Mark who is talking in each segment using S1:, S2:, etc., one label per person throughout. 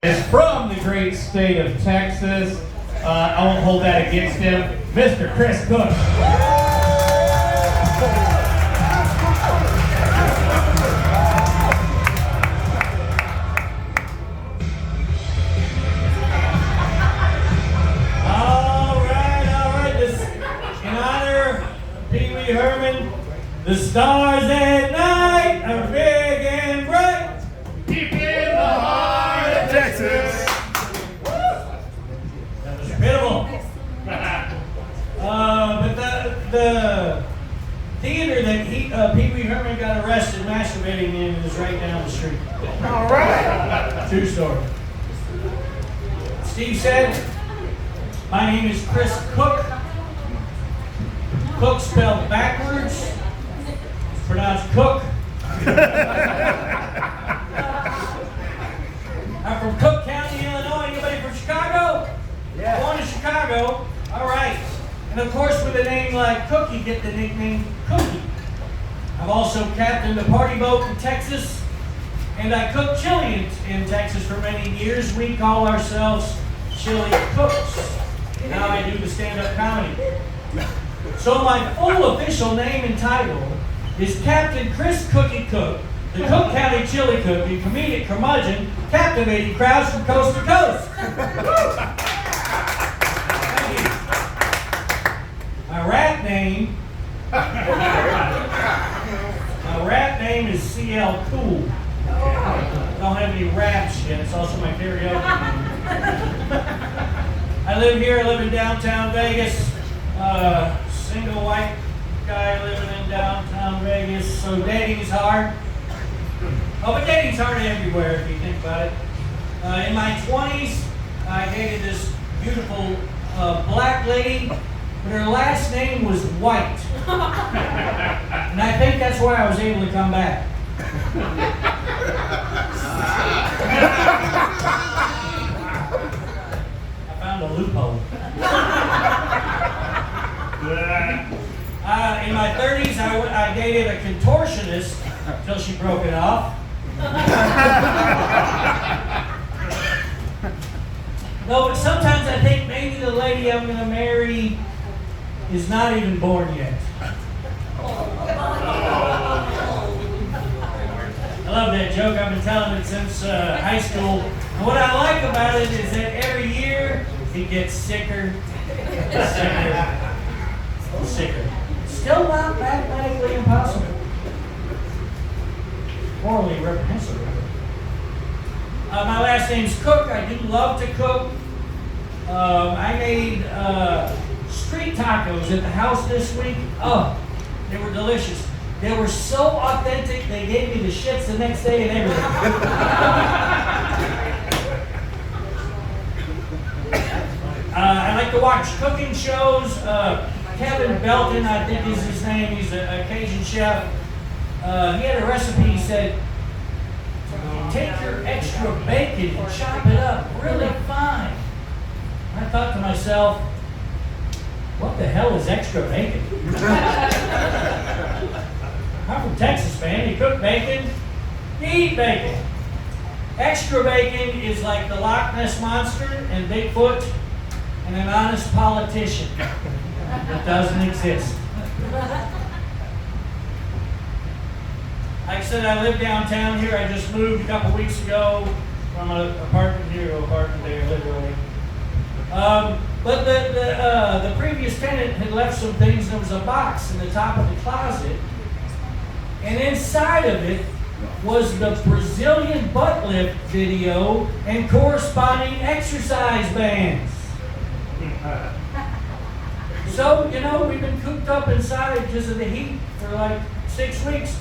S1: Is from the great state of Texas. I won't hold that against him. Mr. Chris Cook. All right. This, in honor of Pee Wee Herman, the stars at night are big and bright.
S2: Deep in the heart of Texas.
S1: That was pitiful. But the theater that Pee Wee Herman got arrested masturbating in is right down the street.
S2: All right.
S1: True story. Steve said, "My name is Chris Cook. Cook spelled backwards. It's pronounced Cook. I'm from Cook County, Illinois. Anybody from Chicago?
S2: Yeah.
S1: Born in Chicago. All right. And of course, with a name like Cook, you get the nickname Cookie. I've also captained a party boat in Texas, and I cooked chili in Texas for many years. We call ourselves Chili Cooks. Now I do the stand-up comedy. So my full official name and title is Captain Chris Cookie Cook, the Cook County Chili Cook, the comedic curmudgeon, captivating crowds from coast to coast. Thank you. My rap name is CL Cool. I don't have any raps yet. It's also my karaoke name. I live here. I live in downtown Vegas. Single white guy living in downtown Vegas. So dating's hard. Oh, but dating's hard everywhere if you think about it. In my 20s, I dated this beautiful black lady, but her last name was White. And I think that's why I was able to come back. I found a loophole. In my 30s, I dated a contortionist until she broke it off. No, but sometimes I think maybe the lady I'm going to marry is not even born yet. I love that joke. I've been telling it since high school. And what I like about it is that every year it gets sicker and sicker. Still not mathematically impossible. Morally reprehensible. My last name's Cook. I do love to cook. I made street tacos at the house this week. Oh, they were delicious. They were so authentic, they gave me the shits the next day and everything. I like to watch cooking shows. Kevin Belton, I think is his name. He's a Cajun chef. He had a recipe. He said, take your extra bacon and chop it up really fine. I thought to myself, what the hell is extra bacon? I'm from Texas, man. You cook bacon, you eat bacon. Extra bacon is like the Loch Ness Monster and Bigfoot and an honest politician that doesn't exist. Like I said, I live downtown here. I just moved a couple weeks ago from an apartment here to an apartment there, literally. But the previous tenant had left some things. There was a box in the top of the closet, and inside of it was the Brazilian butt lift video and corresponding exercise bands. So, we've been cooped up inside because of the heat for like 6 weeks.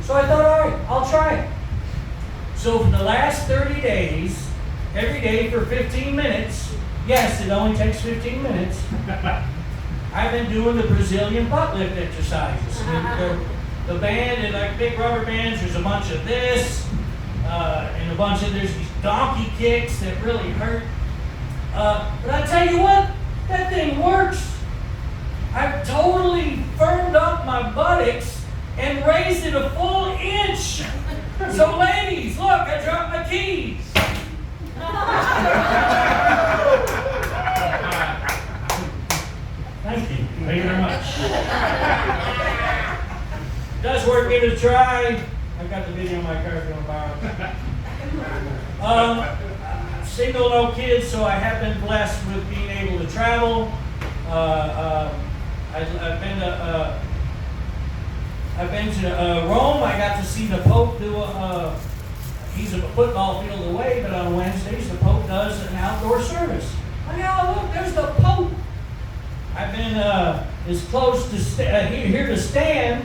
S1: So I thought, all right, I'll try it. So for the last 30 days, every day for 15 minutes, yes, it only takes 15 minutes, I've been doing the Brazilian butt lift exercises. The band, and like big rubber bands, there's a bunch of this, and there's these donkey kicks that really hurt. But I tell you what, that thing works. I've totally firmed up my buttocks and raised it a full inch. So ladies, look, I dropped my keys. it a try. I've got the video in my car if you want to borrow it. Single, no kids, so I have been blessed with being able to travel. I've been to Rome. I got to see the Pope do he's a football field away, but on Wednesdays the Pope does an outdoor service. Oh yeah, look, there's the Pope. I've been as close to here to stand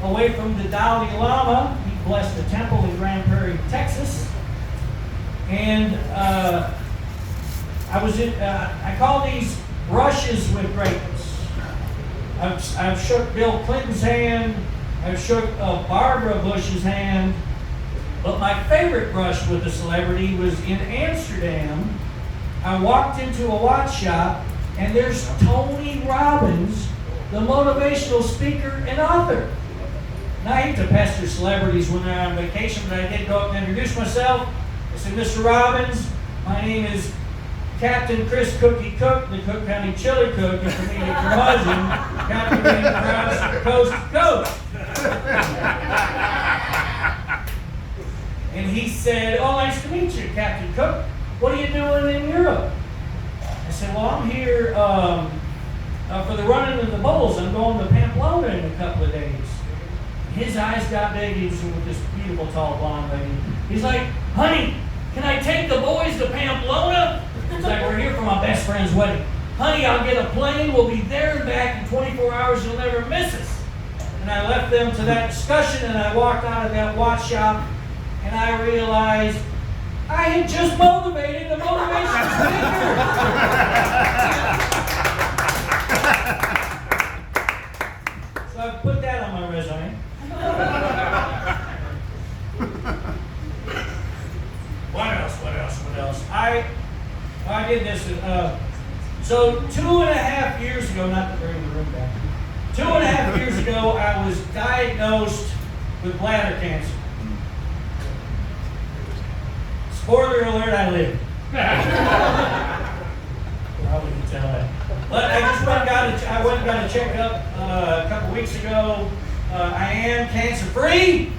S1: away from the Dalai Lama. He blessed the temple in Grand Prairie, Texas. And I call these brushes with greatness. I've shook Bill Clinton's hand. I've shook Barbara Bush's hand. But my favorite brush with a celebrity was in Amsterdam. I walked into a watch shop, and there's Tony Robbins, the motivational speaker and author. Now, I hate to pester celebrities when they're on vacation, but I did go up and introduce myself. I said, Mr. Robbins, my name is Captain Chris Cookie Cook, the Cook County Chili Cook, and comedic curmudgeon, captivating crowds from coast to coast. And he said, oh, nice to meet you, Captain Cook. What are you doing in Europe? I said, well, I'm here for the running of the bulls. I'm going to Pamplona in a couple of days. His eyes got big. He was with this beautiful, tall, blonde lady. He's like, honey, can I take the boys to Pamplona? He's like, we're here for my best friend's wedding. Honey, I'll get a plane. We'll be there and back in 24 hours. You'll never miss us. And I left them to that discussion, and I walked out of that watch shop, and I realized I had just motivated the motivational speaker. So I put that on my resume. What else? I did this. So 2.5 years ago, not to bring the room back, 2.5 years ago, I was diagnosed with bladder cancer. Spoiler alert, I live. Probably can tell that. But I just went and got a checkup a couple weeks ago. I am cancer free.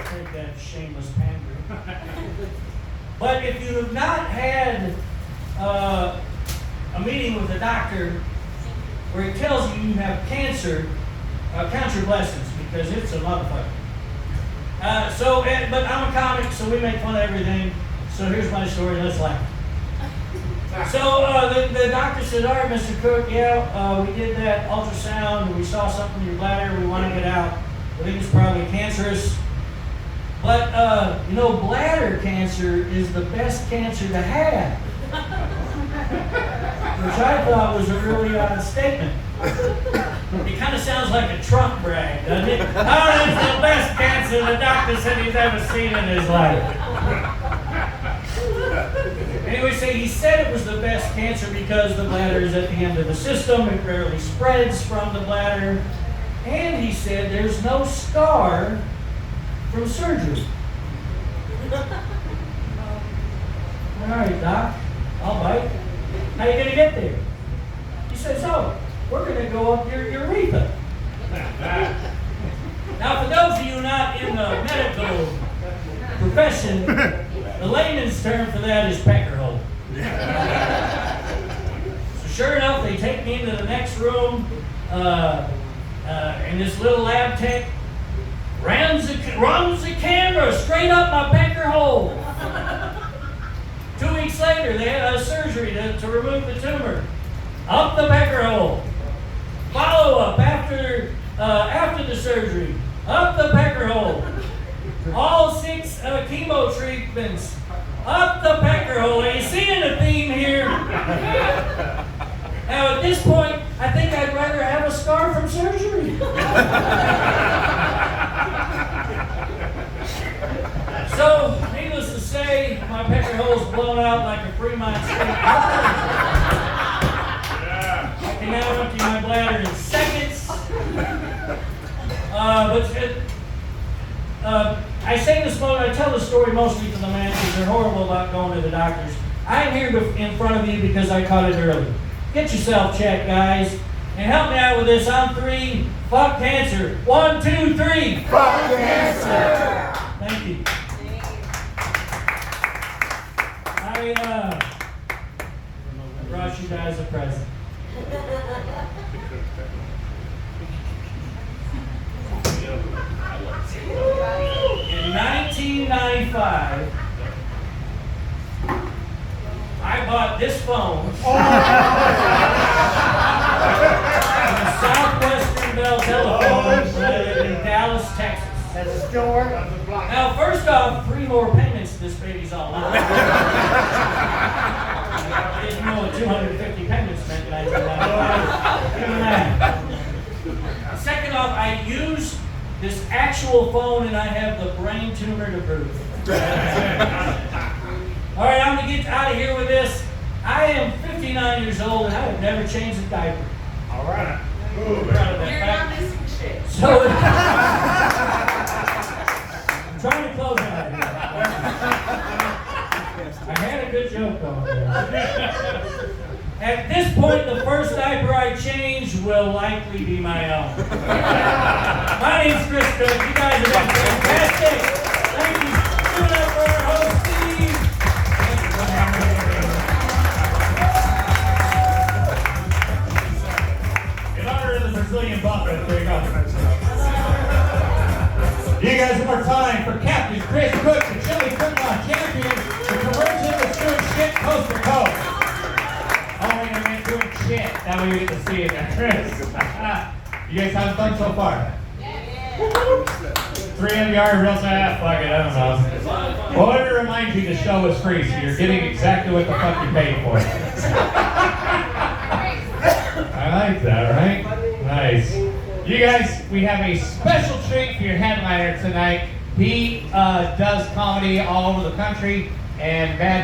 S1: Take that shameless pandering. But if you have not had a meeting with a doctor where he tells you you have cancer, count your blessings, because it's a motherfucker. But I'm a comic, so we make fun of everything. So here's my story. Let's laugh. So the doctor said, all right, Mr. Cook, we did that ultrasound, and we saw something in your bladder. We want to get out. I think it's probably cancerous. But, bladder cancer is the best cancer to have. Which I thought was a really odd statement. It kind of sounds like a Trump brag, doesn't it? Oh, it's the best cancer the doctor said he's ever seen in his life. Anyway, he said it was the best cancer because the bladder is at the end of the system. It rarely spreads from the bladder. And he said there's no scar from surgery. All right, Doc, I'll bite. How you going to get there? He said, so, we're going to go up your urethra. Now, for those of you not in the medical profession, the layman's term for that is pecker hole. So sure enough, they take me into the next room, and this little lab tech runs the camera straight up my pecker hole. 2 weeks later, they had a surgery to remove the tumor. Up the pecker hole. Follow-up after the surgery. Up the pecker hole. All 6 chemo treatments. Up the pecker hole. Are you seeing a theme here? Now, at this point, I think I'd rather have a scar from surgery. So, needless to say, my pecker hole's blown out like a Fremont Street. I can now empty my bladder in seconds. I say this, I tell the story mostly to the man because they're horrible about going to the doctors. I'm here in front of you because I caught it early. Get yourself checked, guys. And help me out with this on three. Fuck cancer. 1, 2, 3.
S2: Fuck cancer.
S1: Thank you. I brought you guys a present. In 1995, I bought this phone from Southwestern Bell Telephone in Dallas, Texas.
S3: That's a store.
S1: Now, first off, 3 more payments, this baby's all mine. I didn't know what 250 payments meant in 1995. Second off, I use this actual phone and I have the brain tumor to prove. All right, I'm going to get out of here with this. I am 59 years old and I have never changed a diaper.
S2: All right.
S1: I'm proud of that
S4: You're
S1: fact.
S4: not missing shit.
S1: So, I'm trying to close out here. I had a good joke going there. At this point, the first diaper I change will likely be my own. My name's Chris Cook. You guys have been fantastic. Thank you. Give it up for our host, Steve.
S5: In honor of the Brazilian buffet, there you go. You guys, one more time for Captain Chris Cook, the Chili Cook-Off champion, the conversion that's doing shit coast to coast. Only when they're doing shit, that way we get to see it there. Chris, you guys having fun so far? Yeah. 3 of you are real sad. Fuck it, I don't know. Well, let me remind you, the show is free, so you're getting exactly what the fuck you paid for. I like that, right? Nice. You guys, we have a special treat for your headliner tonight. He does comedy all over the country, and Bad